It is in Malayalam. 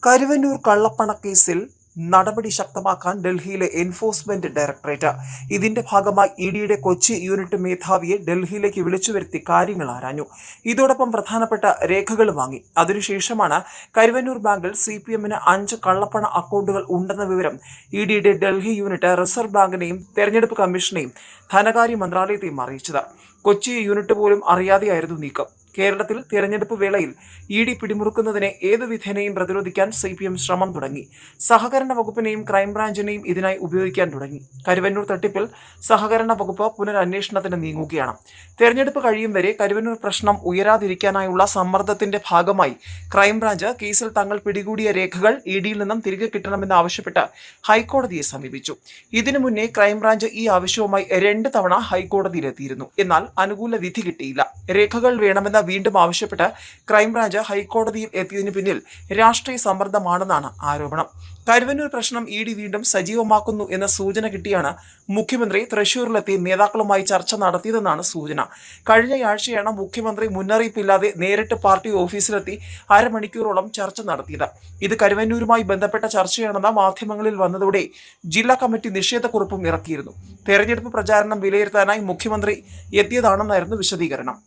കരുവന്നൂർ കള്ളപ്പണക്കേസിൽ നടപടി ശക്തമാക്കാൻ ഡൽഹിയിലെ എൻഫോഴ്സ്മെന്റ് ഡയറക്ടറേറ്റ്. ഇതിന്റെ ഭാഗമായി ഇഡിയുടെ കൊച്ചി യൂണിറ്റ് മേധാവിയെ ഡൽഹിയിലേക്ക് വിളിച്ചുവരുത്തി കാര്യങ്ങൾ ആരാഞ്ഞു. ഇതോടൊപ്പം പ്രധാനപ്പെട്ട രേഖകൾ വാങ്ങി. അതിനുശേഷമാണ് കരുവന്നൂർ ബാങ്കിൽ CPMന് 5 കള്ളപ്പണ അക്കൗണ്ടുകൾ ഉണ്ടെന്ന വിവരം ഇഡിയുടെ ഡൽഹി യൂണിറ്റ് റിസർവ് ബാങ്കിനെയും തെരഞ്ഞെടുപ്പ് കമ്മീഷനെയും ധനകാര്യ മന്ത്രാലയത്തെയും അറിയിച്ചത്. കൊച്ചി യൂണിറ്റ് പോലും അറിയാതെയായിരുന്നു നീക്കം. കേരളത്തിൽ തെരഞ്ഞെടുപ്പ് വേളയിൽ ഇഡി പിടിമുറുക്കുന്നതിനെ ഏതു വിധേനയും പ്രതിരോധിക്കാൻ CPM ശ്രമം തുടങ്ങി. സഹകരണ വകുപ്പിനെയും ക്രൈംബ്രാഞ്ചിനെയും ഇതിനായി ഉപയോഗിക്കാൻ തുടങ്ങി. കരുവന്നൂർ തട്ടിപ്പിൽ സഹകരണ വകുപ്പ് പുനരന്വേഷണത്തിന് നീങ്ങുകയാണ്. തെരഞ്ഞെടുപ്പ് കഴിയും വരെ കരുവന്നൂർ പ്രശ്നം ഉയരാതിരിക്കാനായുള്ള സമ്മർദ്ദത്തിന്റെ ഭാഗമായി ക്രൈംബ്രാഞ്ച് കേസിൽ തങ്ങൾ പിടികൂടിയ രേഖകൾ ഇഡിയിൽ നിന്നും തിരികെ കിട്ടണമെന്നാവശ്യപ്പെട്ട് ഹൈക്കോടതിയെ സമീപിച്ചു. ഇതിനു മുന്നേ ക്രൈംബ്രാഞ്ച് ഈ ആവശ്യവുമായി 2 തവണ ഹൈക്കോടതിയിലെത്തിയിരുന്നു. എന്നാൽ അനുകൂല വിധി കിട്ടിയില്ല. രേഖകൾ വേണമെന്ന വീണ്ടും ആവശ്യപ്പെട്ട് ക്രൈംബ്രാഞ്ച് ഹൈക്കോടതിയിൽ എത്തിയതിനു പിന്നിൽ രാഷ്ട്രീയ സമ്മർദ്ദമാണെന്നാണ് ആരോപണം. കരുവന്നൂർ പ്രശ്നം ഇഡി വീണ്ടും സജീവമാക്കുന്നു എന്ന സൂചന കിട്ടിയാണ് മുഖ്യമന്ത്രി തൃശൂരിലെത്തി നേതാക്കളുമായി ചർച്ച നടത്തിയതെന്നാണ് സൂചന. കഴിഞ്ഞയാഴ്ചയാണ് മുഖ്യമന്ത്രി മുന്നറിയിപ്പില്ലാതെ നേരിട്ട് പാർട്ടി ഓഫീസിലെത്തി അരമണിക്കൂറോളം ചർച്ച നടത്തിയത്. ഇത് കരുവന്നൂരുമായി ബന്ധപ്പെട്ട ചർച്ചയാണെന്ന മാധ്യമങ്ങളിൽ വന്നതോടെ ജില്ലാ കമ്മിറ്റി നിഷേധക്കുറിപ്പും ഇറക്കിയിരുന്നു. തെരഞ്ഞെടുപ്പ് പ്രചാരണം വിലയിരുത്താനായി മുഖ്യമന്ത്രി എത്തിയതാണെന്നായിരുന്നു വിശദീകരണം.